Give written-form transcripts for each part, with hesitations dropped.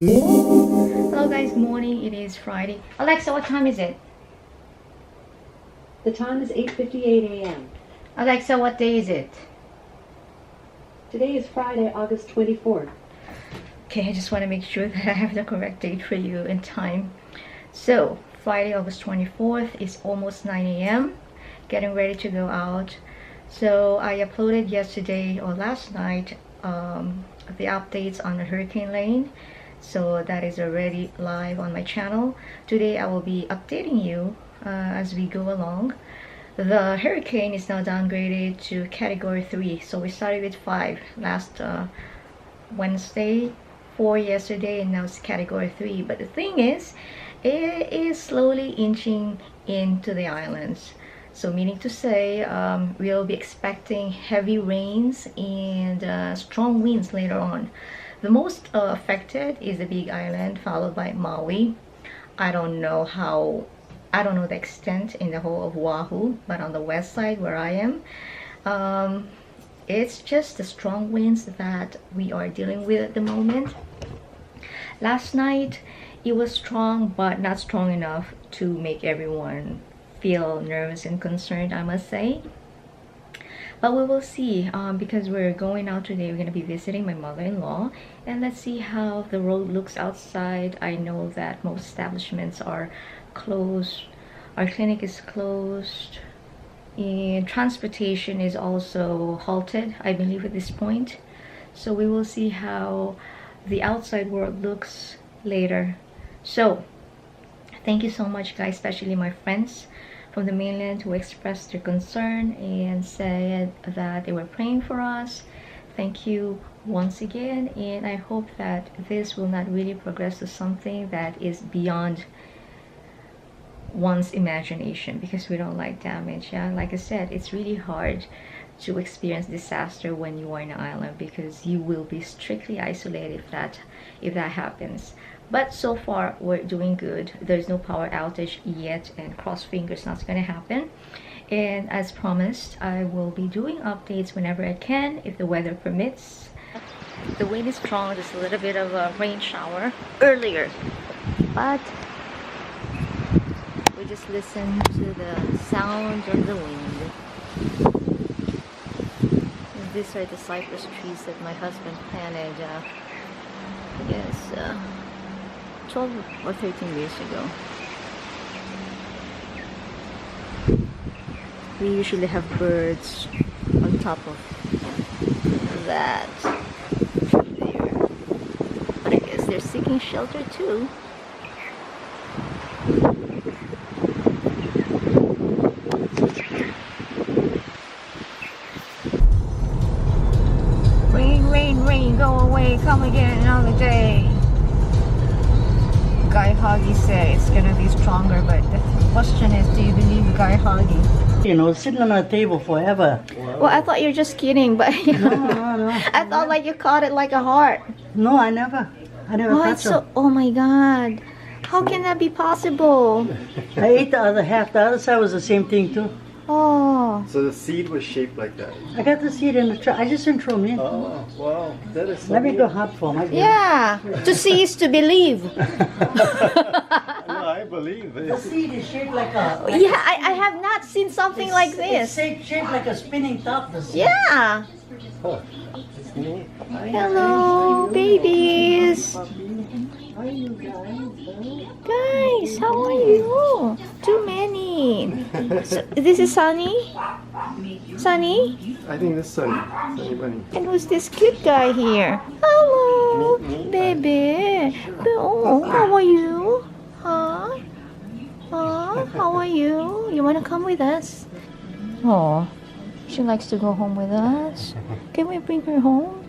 Hello guys, morning. It is Friday. Alexa, what time is it? The time is 8:58 a.m. Alexa, what day is it? Today is Friday, August 24th. Okay, I just want to make sure that I have the correct date for you in time. So, Friday, August 24th is almost 9 a.m. Getting ready to go out. So, I uploaded yesterday or last night the updates on the hurricane lane. So that is already live on my channel. Today I will be updating you as we go along. The hurricane is now downgraded to category 3. So we started with 5 last Wednesday, 4 yesterday, and now it's category 3. But the thing is, it is slowly inching into the islands. So meaning to say, we'll be expecting heavy rains and strong winds later on. The most affected is the Big Island, followed by Maui. I don't know the extent in the whole of Oahu, but on the west side where I am, it's just the strong winds that we are dealing with at the moment. Last night, it was strong, but not strong enough to make everyone feel nervous and concerned, I must say. But we will see, because we're going out today. We're going to be visiting my mother-in-law, and let's see how the road looks outside. I know that most establishments are closed. Our clinic is closed, and transportation is also halted, I believe, at this point. So we will see how the outside world looks later. So thank you so much, guys, especially my friends from the mainland who expressed their concern and said that they were praying for us. Thank you once again, and I hope that this will not really progress to something that is beyond one's imagination, because we don't like damage. Yeah, like I said, it's really hard to experience disaster when you are in an island, because you will be strictly isolated if that happens. But so far we're doing good. There's no power outage yet, and cross fingers that's gonna happen. And as promised, I will be doing updates whenever I can, if the weather permits. The wind is strong. There's a little bit of a rain shower earlier, but we just listen to the sound of the wind. And these are the cypress trees that my husband planted, I guess 12 or 13 years ago. We usually have birds on top of that there, but I guess they're seeking shelter too. Rain, rain, rain, go away, come again another day. Guy Huggy said it's gonna be stronger, but the question is, do you believe Guy Huggy? You know, sitting on a table forever. Well, I thought you were just kidding, but No. I thought like you caught it like a heart. No, I never touched them. Oh my God, how can that be possible? I ate the other half. The other side was the same thing too. Oh, So the seed was shaped like that. I got the seed in the truck. I just didn't throw them in. Oh, wow. That is so Let me neat. go hot for them. yeah. To see is to believe. No, I believe The this. seed is shaped like a... Yeah, I have not seen something like It's this. shaped like a spinning top. The seed. Yeah. Huh. It's neat. Hello, babies. How are you guys? Guys, how are you? Too many. So, this is Sunny. Sunny? I think this Sunny Bunny. And who's this cute guy here? Hello, Me. baby. Oh, how are you? Huh? Huh? How are you? You want to come with us? Oh, she likes to go home with us. Can we bring her home?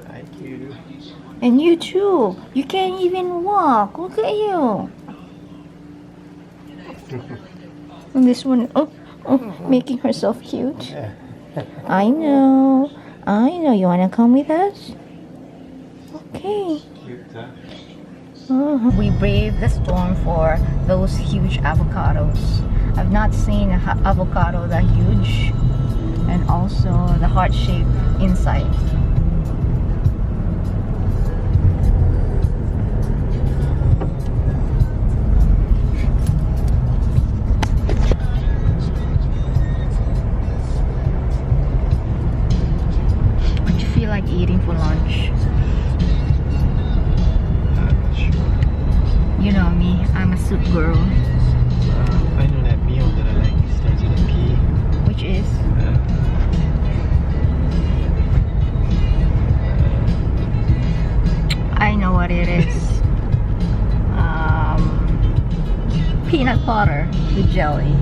Thank you. And you too. You can't even walk. Look at you. And this one, making herself cute. I know. You wanna come with us? Okay. We braved the storm for those huge avocados. I've not seen an avocado that huge, and also the heart shape inside. girl? I know that meal that I like starts with a P. Which is? I know what it is. Peanut butter with jelly.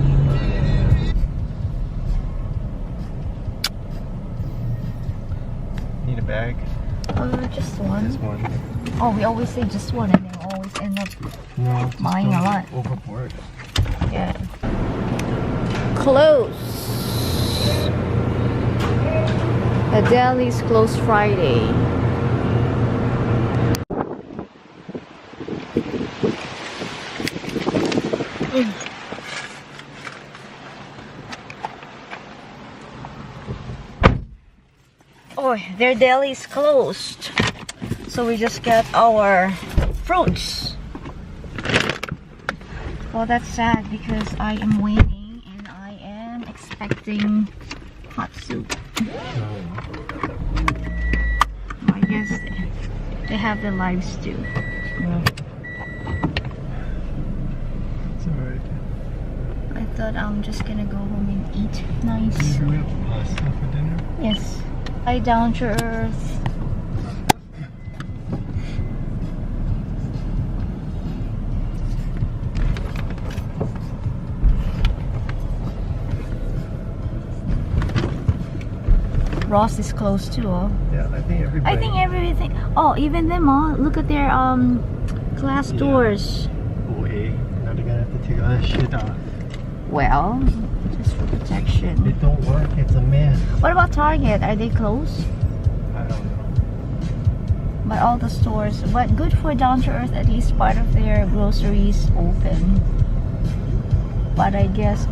Need a bag? Just one. Just one. Oh, we always say just one and then always end up No, just buying a don't lot. overboard. Yeah. Close. The deli's closed Friday. Oh, their deli is closed. So we just got our fruits. Well, that's sad because I am waiting and I am expecting hot soup. I guess they have the live stew. Yeah. It's alright. I thought I'm just gonna go home and eat nice. Do we have pasta for dinner? Yes. Hi, down to earth. Ross is close too, oh. Yeah, I think everybody. I think everything. Oh, even them, oh. Look at their glass doors. Oh, hey. Now they're gonna have to take all that shit off. Well, just for protection. It don't work, it's a mess. What about Target? Are they closed? I don't know. But all the stores. But good for Down to Earth. At least part of their groceries open. But I guess.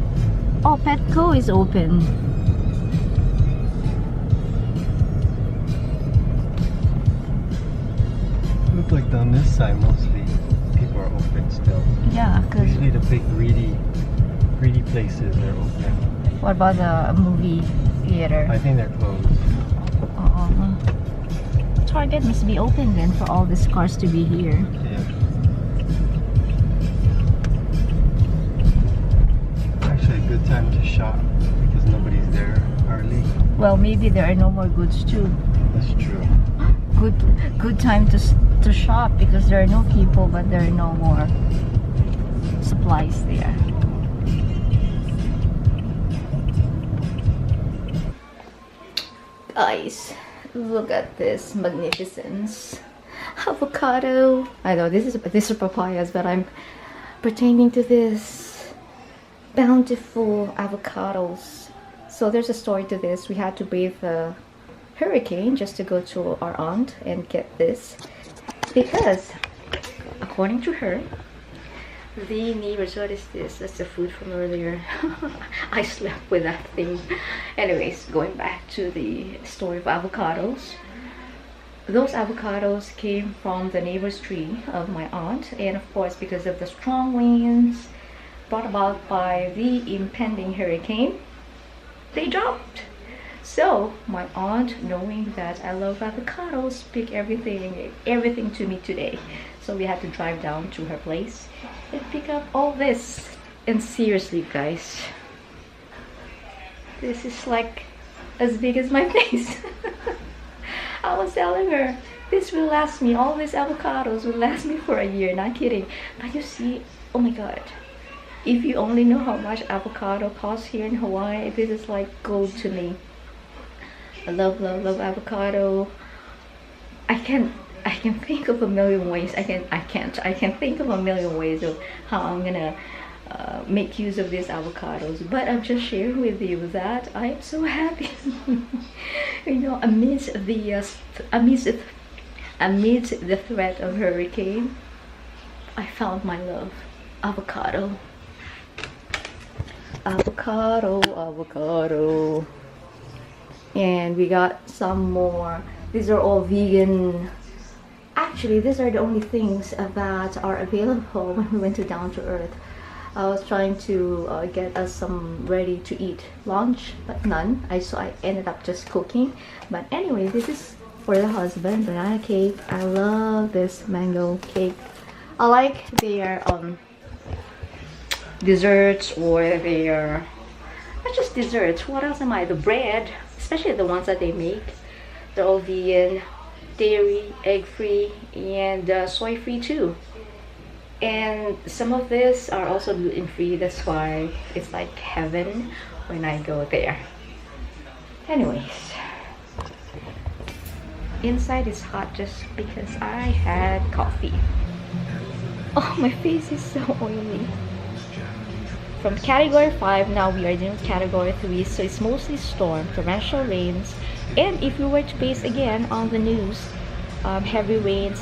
Oh, Petco is open. Look like on this side mostly people are open still. Yeah, because. Usually the big greedy places are open. What about the movie theater? I think they're closed. Target must be open then for all these cars to be here. Yeah. Actually a good time to shop because nobody's there hardly. Well, maybe there are no more goods too. That's true. Good time to shop because there are no people, but there are no more supplies there. Guys, look at this magnificence. Avocado. I know these are papayas, but I'm pertaining to this bountiful avocados. So there's a story to this. We had to brave a hurricane just to go to our aunt and get this because according to her, the neighbors, what is this? That's the food from earlier. I slept with that thing. Anyways, going back to the story of avocados. Those avocados came from the neighbor's tree of my aunt, and of course because of the strong winds brought about by the impending hurricane, they dropped. So my aunt, knowing that I love avocados, picked everything to me today. So we had to drive down to her place and pick up all this. And seriously guys, this is like as big as my face. I was telling her this will last me, all these avocados will last me for a year, not kidding. But you see, oh my god, if you only know how much avocado costs here in Hawaii, this is like gold to me. I love avocado. I can think of a million ways. I can think of a million ways of how I'm gonna make use of these avocados, but I'm just sharing with you that I am so happy. You know, amidst the threat of hurricane, I found my love, avocado. And we got some more. These are all vegan. Actually, these are the only things that are available when we went to Down to Earth. I was trying to get us some ready to eat lunch, but none. So I ended up just cooking. But anyway, this is for the husband, banana cake. I love this mango cake. I like their desserts, or their, not just desserts, what else am I, the bread, especially the ones that they make, they're all vegan, dairy, egg free, and soy free too. And some of this are also gluten free. That's why it's like heaven when I go there. Anyways, inside is hot just because I had coffee. Oh, my face is so oily. From category 5, now we are doing category 3, so it's mostly storm, torrential rains, and if you were to base again on the news, heavy rains,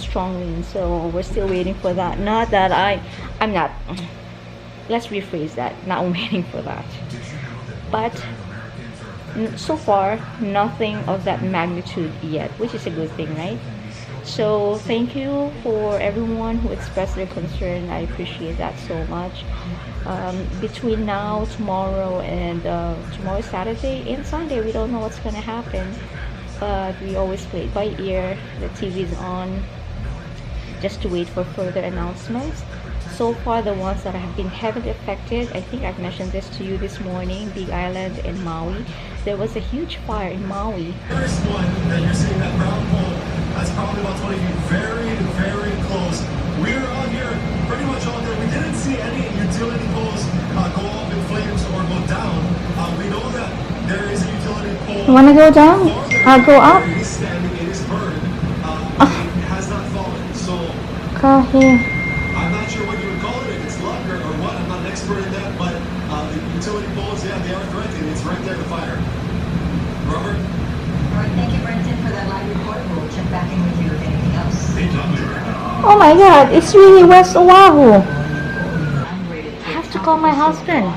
strong winds. So we're still waiting for that. Not that I'm not, let's rephrase that, not waiting for that, but so far nothing of that magnitude yet, which is a good thing, right? So thank you for everyone who expressed their concern. I appreciate that so much. Between now, tomorrow, and tomorrow, Saturday, and Sunday, we don't know what's gonna happen, but we always play it by ear. The TV is on just to wait for further announcements. So far, the ones that have been heavily affected, I think I've mentioned this to you this morning, Big Island and Maui. There was a huge fire in Maui. First one that you're seeing, that brown pole, that's probably about 20 feet, very, very close. We're on here, pretty much all day. We didn't see any utility poles go up in flames or go down. We know that there is a utility pole. You wanna go down? I'll go up. It is standing, it is burned. It has not fallen. So Go here. I'm not sure what you would call it, if it's luck or what. I'm not an expert in that, but the utility poles, yeah, they are threatened. It's right there, the fire. Robert? All right, thank you, Brenton, for that live report. We'll check back in with you if anything else. Oh my god, it's really West Oahu. I have to call my husband.